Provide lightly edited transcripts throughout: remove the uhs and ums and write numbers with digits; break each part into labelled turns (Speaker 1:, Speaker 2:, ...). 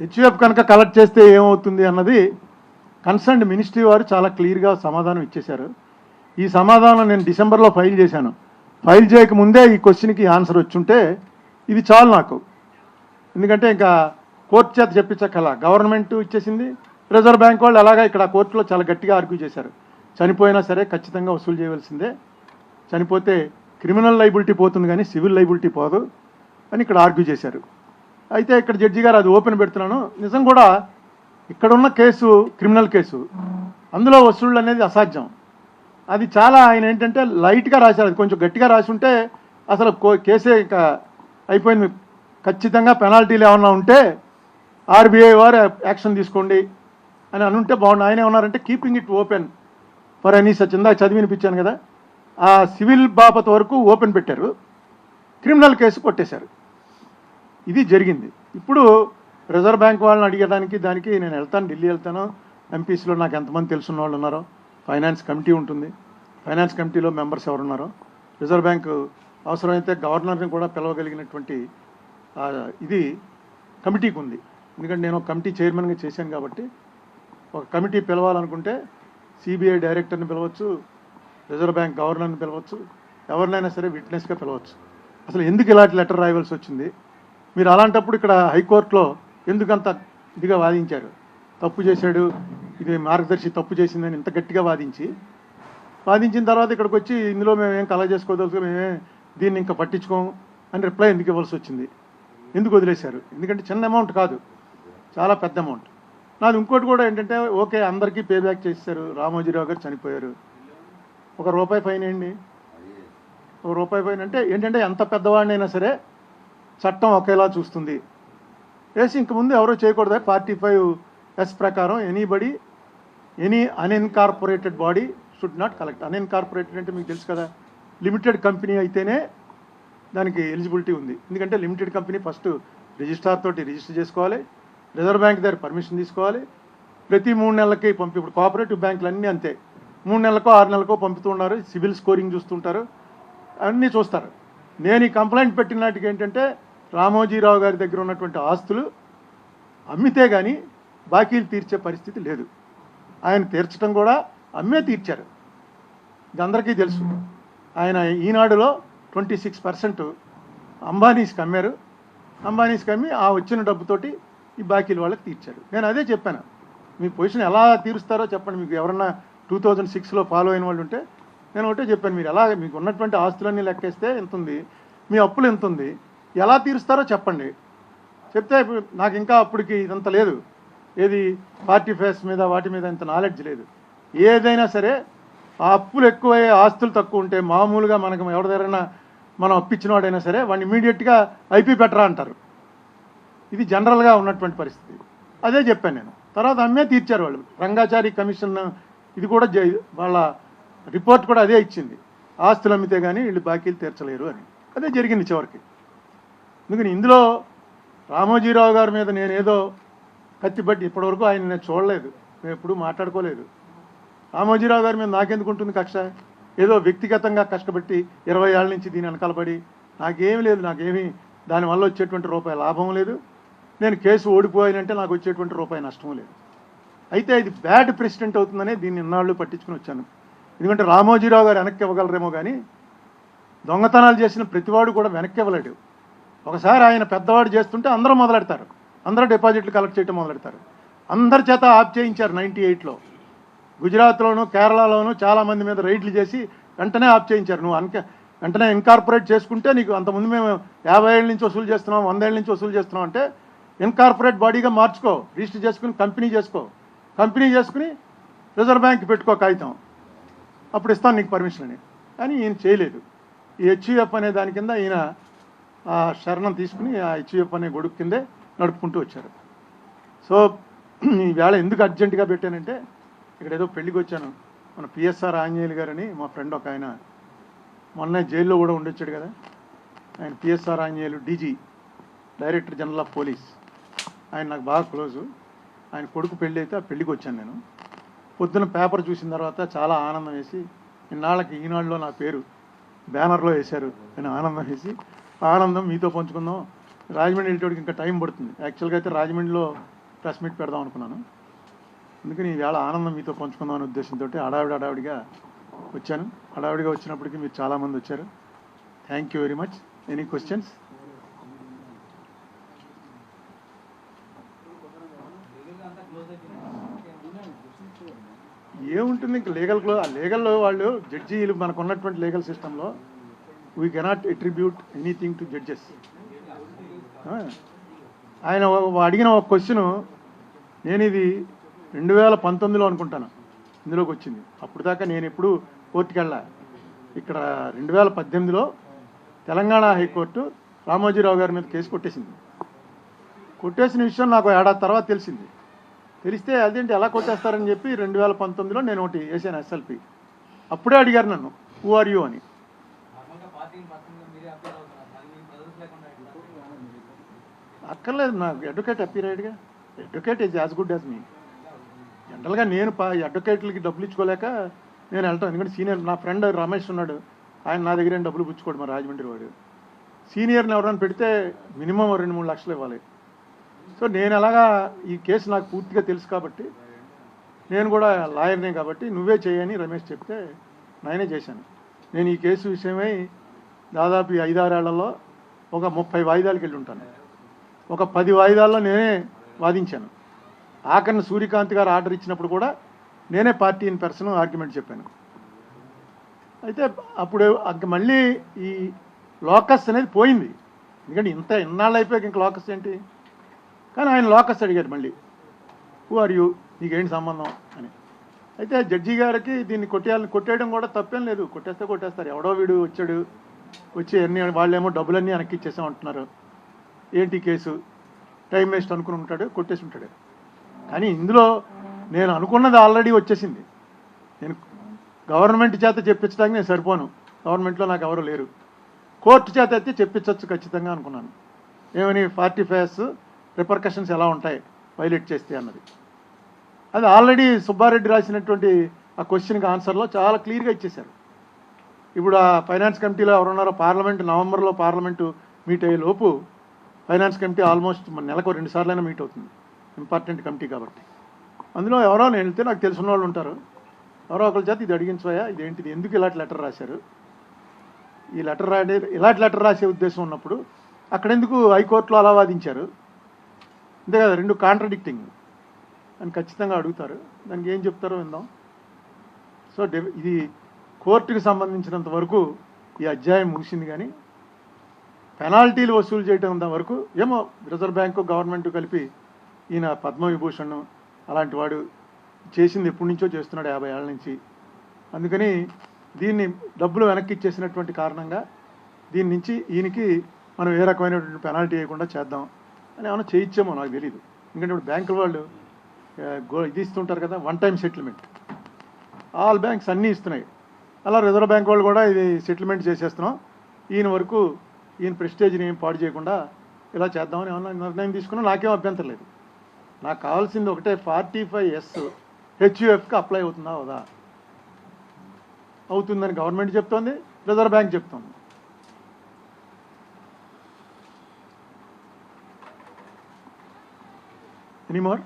Speaker 1: HUF కనుక collect చేస్తే ఏమవుతుంది అన్నది కన్సర్న్డ్ మినిస్ట్రీ వారు చాలా క్లియర్గా సమాధానం ఇచ్చేశారు. ఈ సమాధానం నేను డిసెంబర్లో ఫైల్ చేశాను. ఫైల్ చేయకముందే ఈ క్వశ్చన్కి ఆన్సర్ వచ్చుంటే ఇది చాలు నాకు. ఎందుకంటే ఇంకా కోర్టు చేత చెప్పించక్కల, గవర్నమెంట్ ఇచ్చేసింది. రిజర్వ్ బ్యాంక్ వాళ్ళు అలాగా ఇక్కడ కోర్టులో చాలా గట్టిగా ఆర్గ్యూ చేశారు, చనిపోయినా సరే ఖచ్చితంగా వసూలు చేయవలసిందే, చనిపోతే క్రిమినల్ లైబిలిటీ పోతుంది కానీ సివిల్ లైబిలిటీ పోదు అని ఇక్కడ ఆర్గ్యూ చేశారు. అయితే ఇక్కడ జడ్జి గారు అది ఓపెన్ పెడుతున్నాను, నిజం కూడా ఇక్కడున్న కేసు క్రిమినల్ కేసు, అందులో వసూళ్ళు అనేది అసాధ్యం. అది చాలా ఆయన ఏంటంటే లైట్గా రాశారు, అది కొంచెం గట్టిగా రాసి ఉంటే అసలు కేసే ఇంకా అయిపోయింది. ఖచ్చితంగా పెనాల్టీలు ఏమన్నా ఉంటే ఆర్బీఐ వారు యాక్షన్ తీసుకోండి అని అనుంటే బాగుండు. ఆయన ఏమన్నారంటే keeping it open for any such, ఇందాక చదివి వినిపించాను కదా, ఆ సివిల్ బాపత్ వరకు ఓపెన్ పెట్టారు, క్రిమినల్ కేసు కొట్టేశారు. ఇది జరిగింది. ఇప్పుడు రిజర్వ్ బ్యాంక్ వాళ్ళని అడిగడానికి దానికి నేను వెళ్తాను, ఢిల్లీ వెళ్తాను. ఎంపీసీలో నాకు ఎంతమంది తెలుసున్న వాళ్ళు ఉన్నారో, ఫైనాన్స్ కమిటీ ఉంటుంది, ఫైనాన్స్ కమిటీలో మెంబర్స్ ఎవరున్నారో, రిజర్వ్ బ్యాంకు అవసరమైతే గవర్నర్ని కూడా పిలవగలిగినటువంటి ఇది కమిటీకి ఉంది. ఎందుకంటే నేను ఒక కమిటీ చైర్మన్గా చేశాను కాబట్టి, ఒక కమిటీ పిలవాలనుకుంటే సిబిఐ డైరెక్టర్ని పిలవచ్చు, రిజర్వ్ బ్యాంక్ గవర్నర్ని పిలవచ్చు, ఎవరినైనా సరే విట్నెస్గా పిలవచ్చు. అసలు ఎందుకు ఇలాంటి లెటర్ రాయవలసి వచ్చింది? మీరు అలాంటప్పుడు ఇక్కడ హైకోర్టులో ఎందుకంత ఇదిగా వాదించారు? తప్పు చేశాడు, ఇది మార్గదర్శి తప్పు చేసిందని ఇంత గట్టిగా వాదించిన తర్వాత ఇక్కడికి వచ్చి ఇందులో మేమేం కలగ చేసుకోదలుసు, మేమే దీన్ని ఇంకా పట్టించుకోము అని రిప్లై ఎందుకు ఇవ్వాల్సి వచ్చింది? ఎందుకు వదిలేశారు? ఎందుకంటే చిన్న అమౌంట్ కాదు, చాలా పెద్ద అమౌంట్. నాది ఇంకోటి కూడా ఏంటంటే, ఓకే అందరికీ పే బ్యాక్ చేశారు, రామోజీరావు గారు చనిపోయారు, ₹1 ఫైన్ వేయండి. ₹1 ఫైన్ అంటే ఏంటంటే ఎంత పెద్దవాడినైనా సరే చట్టం ఒకేలా చూస్తుంది వేసి ఇంక ముందు ఎవరో చేయకూడదు. 45S ప్రకారం any unincorporated body should not collect. Unincorporated అంటే మీకు తెలుసు కదా, లిమిటెడ్ కంపెనీ అయితేనే దానికి ఎలిజిబిలిటీ ఉంది. ఎందుకంటే లిమిటెడ్ కంపెనీ ఫస్ట్ రిజిస్ట్రార్ తోటి రిజిస్టర్ చేసుకోవాలి, రిజర్వ్ బ్యాంక్ దగ్గర పర్మిషన్ తీసుకోవాలి, ప్రతి 3 నెలలకి ఇప్పుడు కోఆపరేటివ్ బ్యాంకులు అన్నీ అంతే, 3 నెలలకో 6 నెలలకో పంపుతున్నారు, సివిల్ స్కోరింగ్ చూస్తుంటారు, అన్నీ చూస్తారు. నేను ఈ కంప్లైంట్ పెట్టిన నాటికి ఏంటంటే, రామోజీరావు గారి దగ్గర ఉన్నటువంటి ఆస్తులు అమ్మితే కానీ బాకీలు తీర్చే పరిస్థితి లేదు. ఆయన తీర్చడం కూడా అమ్మే తీర్చారు, ఇది అందరికీ తెలుసు. ఆయన ఈనాడులో 26% అంబానీస్కి అమ్మారు, అంబానీస్కి అమ్మి ఆ వచ్చిన డబ్బుతోటి ఈ బాకీలు వాళ్ళకి తీర్చారు. నేను అదే చెప్పాను, మీ పొజిషన్ ఎలా తీరుస్తారో చెప్పండి. మీకు ఎవరన్నా 2006లో ఫాలో అయిన వాళ్ళు ఉంటే నేను ఒకటే చెప్పాను, మీరు ఎలా మీకు ఉన్నటువంటి ఆస్తులన్నీ లెక్కేస్తే ఎంత ఉంది, మీ అప్పులు ఎంత ఉంది, ఎలా తీరుస్తారో చెప్పండి. చెప్తే నాకు ఇంకా అప్పటికి ఇదంత లేదు, ఏది పార్టీ ఫేస్ మీద వాటి మీద ఇంత నాలెడ్జ్ లేదు. ఏదైనా సరే ఆ అప్పులు ఎక్కువ ఆస్తులు తక్కువ ఉంటే మామూలుగా మనకు ఎవరి దగ్గరైనా మనం అప్పిచ్చిన వాడైనా సరే వాడిని ఇమీడియట్గా ఐపీ పెట్టరా అంటారు. ఇది జనరల్గా ఉన్నటువంటి పరిస్థితి. అదే చెప్పాను నేను. తర్వాత అమ్మే తీర్చారు వాళ్ళు. రంగాచారి కమిషన్ ఇది కూడా వాళ్ళ రిపోర్ట్ కూడా అదే ఇచ్చింది, ఆస్తులు అమ్మితే కానీ వీళ్ళు బాకీలు తీర్చలేరు అని. అదే జరిగింది చివరికి. ఎందుకని ఇందులో రామోజీరావు గారి మీద నేనేదో కత్తిబట్టి ఇప్పటివరకు ఆయన నేను చూడలేదు, మేము ఎప్పుడూ మాట్లాడుకోలేదు. రామోజీరావు గారి మీద నాకెందుకు ఉంటుంది కక్ష? ఏదో వ్యక్తిగతంగా కష్టపట్టి 20 ఏళ్ళ నుంచి దీని వెనకాలబడి నాకేమీ లేదు, నాకేమీ దానివల్ల వచ్చేటువంటి రూపాయి లాభం లేదు, నేను కేసు ఓడిపోయానంటే నాకు వచ్చేటువంటి రూపాయి నష్టం లేదు. అయితే ఇది బ్యాడ్ ప్రెసిడెంట్ అవుతుందనే దీన్ని ఇన్నాళ్ళు పట్టించుకుని వచ్చాను. ఎందుకంటే రామోజీరావు గారు వెనక్కి ఇవ్వగలరేమో కానీ దొంగతనాలు చేసిన ప్రతివాడు కూడా వెనక్కి ఇవ్వలేడు. ఒకసారి ఆయన పెద్దవాడు చేస్తుంటే అందరూ మొదలెడతారు, అందరూ డిపాజిట్లు కలెక్ట్ చేయడం మొదలెడతారు. అందరి చేత ఆప్ చేయించారు 98లో. గుజరాత్లోను కేరళలోను చాలామంది మీద రైడ్లు చేసి వెంటనే ఆప్ చేయించారు. నువ్వు వెంటనే ఇన్కార్పొరేట్ చేసుకుంటే నీకు అంతకుముందు మేము 50 ఏళ్ళ నుంచి వసూలు చేస్తున్నాం, 100 ఏళ్ళ నుంచి వసూలు చేస్తున్నాం అంటే ఇన్కార్పొరేట్ బాడీగా మార్చుకో, రిజిస్టర్ చేసుకుని కంపెనీ చేసుకో, కంపెనీ చేసుకుని రిజర్వ్ బ్యాంక్ పెట్టుకో కాగితం, అప్పుడు ఇస్తాను నీకు పర్మిషన్ అని. కానీ ఈయన చేయలేదు. ఈ హెచ్యుఎఫ్ అనే దాని కింద ఈయన ఆ శరణం తీసుకుని ఆ హెచ్యుఎఫ్ అనే గొడుగు కిందే నడుపుకుంటూ వచ్చారు. సో ఈవేళ ఎందుకు అర్జెంటుగా పెట్టానంటే, ఇక్కడ ఏదో పెళ్ళికి వచ్చాను. మన పిఎస్ఆర్ ఆంజనేయులు గారని మా ఫ్రెండ్ ఒక ఆయన మొన్న జైల్లో కూడా ఉండొచ్చాడు కదా, ఆయన PSR Anjaneyulu DG, director general of police, ఆయన నాకు బాగా క్లోజు. ఆయన కొడుకు పెళ్ళి అయితే ఆ పెళ్ళికి వచ్చాను నేను. పొద్దున పేపర్ చూసిన తర్వాత చాలా ఆనందం వేసి, ఇన్నాళ్ళకి ఈనాడులో నా పేరు బ్యానర్లో వేశారు అని ఆనందం వేసి, ఆనందం మీతో పంచుకుందాం. రాజమండ్రి వెళ్ళేటోడికి ఇంకా టైం పడుతుంది. యాక్చువల్గా అయితే రాజమండ్రిలో ప్రెస్ మీట్ పెడదాం అనుకున్నాను. అందుకని ఈవేళ ఆనందం మీతో పంచుకుందామనే ఉద్దేశంతో హడావిడిగా వచ్చాను. హడావిడిగా వచ్చినప్పటికీ మీరు చాలామంది వచ్చారు. Thank you very much. Any questions? ఏముంటుంది ఇంక లీగల్లో వాళ్ళు జడ్జీలు మనకు ఉన్నటువంటి లీగల్ సిస్టంలో we cannot attribute anything to judges. ఆయన అడిగిన ఒక క్వశ్చను, నేను ఇది 2019లో అనుకుంటాను ఇందులోకి వచ్చింది. అప్పుడు దాకా నేను ఎప్పుడు కోర్టుకి వెళ్ళా. ఇక్కడ 2018లో తెలంగాణ హైకోర్టు రామోజీరావు గారి మీద కేసు కొట్టేసిన విషయం నాకు ఏడాది తర్వాత తెలిస్తే అదేంటి ఎలా కొట్టేస్తారని చెప్పి 2019లో నేను ఒకటి వేసాను ఎస్ఎల్పి. అప్పుడే అడిగారు నన్ను, హూ ఆర్ యూ అని. అక్కర్లేదు, నాకు అడ్వకేట్ అప్పీర్ అయ్యాడుగా. Advocate is as good as me. జనరల్గా నేను అడ్వకేట్లకి డబ్బులు ఇచ్చుకోలేక నేను వెళ్తాను. ఎందుకంటే సీనియర్ నా ఫ్రెండ్ రమేష్ ఉన్నాడు, ఆయన నా దగ్గర ఏం డబ్బులు పుచ్చుకోడు. మా రాజమండ్రి వాడు సీనియర్ని ఎవరైనా పెడితే మినిమం 2-3 లక్షలు ఇవ్వాలి. సో నేను అలాగా ఈ కేసు నాకు పూర్తిగా తెలుసు కాబట్టి, నేను కూడా లాయర్నే కాబట్టి నువ్వే చేయని రమేష్ చెప్తే నేనే చేశాను. నేను ఈ కేసు విషయమై దాదాపు 5-6 ఏళ్లలో ఒక 30 వాయిదాలకు వెళ్ళి ఉంటాను. ఒక 10 వాయిదాల్లో నేనే వాదించాను. ఆఖరిని సూర్యకాంత్ గారు ఆర్డర్ ఇచ్చినప్పుడు కూడా నేనే పార్టీ ఇన్ పర్సన్ ఆర్గ్యుమెంట్ చెప్పాను. అయితే అప్పుడు మళ్ళీ ఈ లోకస్ అనేది పోయింది. ఎందుకంటే ఇన్నాళ్ళు అయిపోయాక ఇంక లోకస్ ఏంటి. కానీ ఆయన లోకస్ అడిగారు మళ్ళీ, హూ ఆర్ యూ, నీకేంటి సంబంధం అని. అయితే జడ్జి గారికి దీన్ని కొట్టేయడం కూడా తప్పేం లేదు. కొట్టేస్తారు. ఎవడో వీడు వచ్చి వాళ్ళేమో డబ్బులన్నీ వెనక్కి ఇచ్చేసామంటున్నారు. ఏంటి కేసు, టైం వేస్ట్ అనుకుని ఉంటాడు, కొట్టేసి ఉంటాడు. కానీ ఇందులో నేను అనుకున్నది ఆల్రెడీ వచ్చేసింది. నేను గవర్నమెంట్ చేత చెప్పించడానికి నేను సరిపోను, గవర్నమెంట్లో నాకు ఎవరు లేరు. కోర్టు చేత అయితే చెప్పించవచ్చు ఖచ్చితంగా అనుకున్నాను. ఏమని 45 రిపర్కషన్స్ ఎలా ఉంటాయి వైలేట్ చేస్తే అన్నది. అది ఆల్రెడీ సుబ్బారెడ్డి రాసినటువంటి ఆ క్వశ్చన్కి ఆన్సర్లో చాలా క్లియర్గా ఇచ్చేశారు. ఇప్పుడు ఆ ఫైనాన్స్ కమిటీలో ఎవరున్నారో నవంబర్లో పార్లమెంటు మీట్ అయ్యే లోపు ఫైనాన్స్ కమిటీ ఆల్మోస్ట్ నెలకు 2 సార్లైనా మీట్ అవుతుంది. ఇంపార్టెంట్ కమిటీ కాబట్టి. అందులో ఎవరో నేను వెళ్తే నాకు తెలిసిన వాళ్ళు ఉంటారు. ఎవరో ఒకరి చేత ఇది అడిగించవయా, ఇదేంటిది, ఎందుకు ఇలాంటి లెటర్ రాశారు, ఇలాంటి లెటర్ రాసే ఉద్దేశం ఉన్నప్పుడు అక్కడెందుకు హైకోర్టులో అలా వాదించారు, అంతే కదా, 2 కాంట్రడిక్టింగ్ అని ఖచ్చితంగా అడుగుతారు. దానికి ఏం చెప్తారో విందాం. సో ఇది కోర్టుకి సంబంధించినంత వరకు ఈ అధ్యాయం ముగిసింది. కానీ పెనాల్టీలు వసూలు చేయడం వరకు ఏమో రిజర్వ్ బ్యాంకు గవర్నమెంట్ కలిపి ఈయన పద్మవిభూషణ్ అలాంటి వాడు చేసింది ఎప్పటి నుంచో చేస్తున్నాడు, 50 ఏళ్ళ నుంచి. అందుకని దీన్ని డబ్బులు వెనక్కి ఇచ్చేసినటువంటి కారణంగా దీని నుంచి ఈయనకి మనం ఏ రకమైనటువంటి పెనాల్టీ వేయకుండా చేద్దాం అని ఏమైనా చేయించామో నాకు తెలియదు. ఎందుకంటే ఇప్పుడు బ్యాంకుల వాళ్ళు ఇది ఇస్తుంటారు కదా, 1 టైం సెటిల్మెంట్. ఆల్ బ్యాంక్స్ అన్నీ ఇస్తున్నాయి. అలా రిజర్వ్ బ్యాంక్ వాళ్ళు కూడా ఇది సెటిల్మెంట్ చేసేస్తున్నాం, ఈయన ప్రెస్టేజ్ని ఏం పాడు చేయకుండా ఇలా చేద్దామని ఏమన్నా నిర్ణయం తీసుకున్నా నాకేం అభ్యంతరం లేదు. నాకు కావాల్సింది ఒకటే, 45S హెచ్యుఎఫ్కి అప్లై అవుతుందా అవుదా, అవుతుందని గవర్నమెంట్ చెప్తోంది, రిజర్వ్ బ్యాంక్ చెప్తోంది. ఎనీమోర్?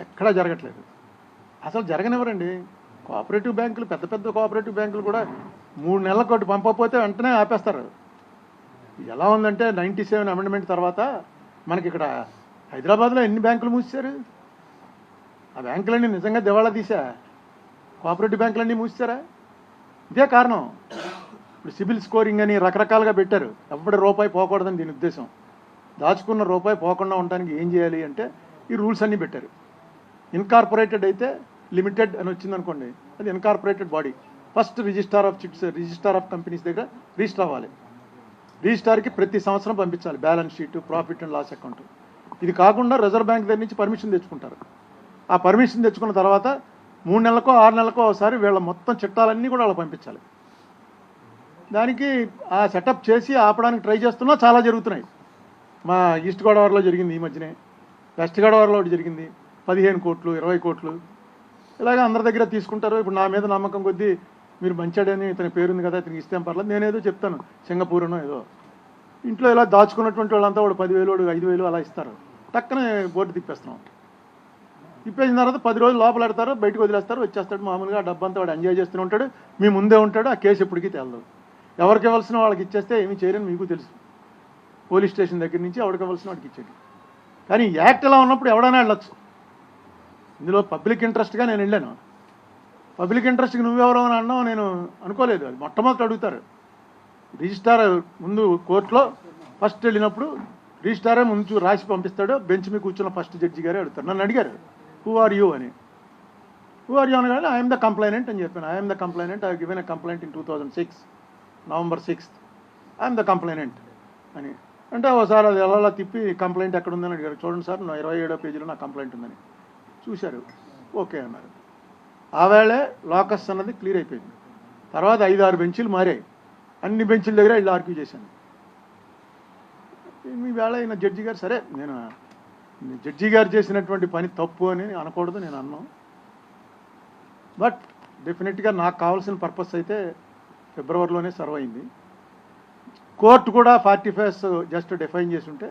Speaker 1: ఎక్కడా జరగట్లేదు, అసలు జరగనివ్వరండి. కోఆపరేటివ్ బ్యాంకులు, పెద్ద కోఆపరేటివ్ బ్యాంకులు కూడా 3 నెలల కొట్టి పంపకపోతే వెంటనే ఆపేస్తారు. ఎలా ఉందంటే 97 అమెండ్మెంట్ తర్వాత మనకి ఇక్కడ హైదరాబాద్లో ఎన్ని బ్యాంకులు మూసేశారు. ఆ బ్యాంకులన్నీ నిజంగా దివాళా తీసా, కోఆపరేటివ్ బ్యాంకులన్నీ మూసేశారా? ఇదే కారణం. ఇప్పుడు సిబిల్ స్కోరింగ్ అని రకరకాలుగా పెట్టారు. ఎవరి రూపాయి పోకూడదని దీని ఉద్దేశం. దాచుకున్న రూపాయి పోకుండా ఉండడానికి ఏం చేయాలి అంటే ఈ రూల్స్ అన్నీ పెట్టారు. ఇన్కార్పొరేటెడ్ అయితే లిమిటెడ్ అని వచ్చిందనుకోండి, అది incorporated body. First registrar of companies దగ్గర రిజిస్టర్ అవ్వాలి. రిజిస్ట్రార్కి ప్రతి సంవత్సరం పంపించాలి balance sheet, profit and loss account. ఇది కాకుండా రిజర్వ్ బ్యాంక్ దగ్గర నుంచి పర్మిషన్ తెచ్చుకుంటారు. ఆ పర్మిషన్ తెచ్చుకున్న తర్వాత 3 నెలలకో 6 నెలలకో ఒకసారి వీళ్ళ మొత్తం చట్టాలన్నీ కూడా వాళ్ళు పంపించాలి. దానికి ఆ సెటప్ చేసి ఆపడానికి ట్రై చేస్తున్నా చాలా జరుగుతున్నాయి. మా ఈస్ట్ గోదావరిలో జరిగింది ఈ మధ్యనే, వెస్ట్ గోదావరిలో ఒకటి జరిగింది. 15 కోట్లు 20 కోట్లు ఇలాగ అందరి దగ్గర తీసుకుంటారు. ఇప్పుడు నా మీద నమ్మకం కొద్దీ మీరు మంచాడని ఇతని పేరుంది కదా ఇతనికి ఇస్తే పర్లేదు, నేనేదో చెప్తాను సింగపూర్నో ఏదో. ఇంట్లో ఇలా దాచుకున్నటువంటి వాళ్ళంతా వాడు 10,000 వాడు 5,000 అలా ఇస్తారు, టక్కనే బోర్డు తిప్పేస్తున్నాం. తిప్పేసిన తర్వాత 10 రోజులు లోపల పెడతారు, బయటకు వదిలేస్తారు, వచ్చేస్తాడు. మామూలుగా ఆ డబ్బంతా వాడు ఎంజాయ్ చేస్తూనే ఉంటాడు, మీ ముందే ఉంటాడు. ఆ కేసు ఎప్పటికీ తేలదు. ఎవరికి ఇవ్వాల్సిన వాళ్ళకి ఇచ్చేస్తే ఏమీ చేయరని మీకు తెలుసు. పోలీస్ స్టేషన్ దగ్గర నుంచి ఎవరికి ఇవ్వాల్సిన వాడికి ఇచ్చేది. కానీ యాక్ట్ ఎలా ఉన్నప్పుడు ఎవడైనా వెళ్ళొచ్చు. ఇందులో పబ్లిక్ ఇంట్రెస్ట్గా నేను వెళ్ళాను. పబ్లిక్ ఇంట్రెస్ట్కి నువ్వెవరో అని అన్నావు నేను అనుకోలేదు. అది మొట్టమొదటి అడుగుతారు. రిజిస్ట్రార్ ముందు కోర్టులో ఫస్ట్ వెళ్ళినప్పుడు రిజిస్ట్రారే ముందు రాసి పంపిస్తాడు. బెంచ్ మీద కూర్చున్న ఫస్ట్ జడ్జి గారే అడుగుతారు. నన్ను అడిగారు హూ ఆర్ యూ అని. హూ ఆర్ యూ అనగానే ఐఎమ్ ద కంప్లైనెంట్ అని చెప్పాను. I'm the complainant, I given a complaint in 2006 November 6th. I'm the complainant అని అంటే ఒకసారి అది ఎలా తిప్పి కంప్లైంట్ ఎక్కడ ఉందని అడిగారు. చూడండి సార్, నా 27వ పేజీలో నా కంప్లైంట్ ఉందని చూశారు. ఓకే అన్నారు. ఆ వేళే లోకస్ అన్నది క్లియర్ అయిపోయింది. తర్వాత 5-6 బెంచీలు మారాయి. అన్ని బెంచీల దగ్గర ఇలా ఆర్గ్యూ చేశాను. మీ వేళ అయిన జడ్జి గారు, సరే నేను జడ్జి గారు చేసినటువంటి పని తప్పు అని అనకూడదు, నేను అన్నాను. బట్ డెఫినెట్గా నాకు కావాల్సిన పర్పస్ అయితే ఫిబ్రవరిలోనే సర్వ్ అయింది. కోర్టు కూడా 45 జస్ట్ డిఫైన్ చేసి ఉంటే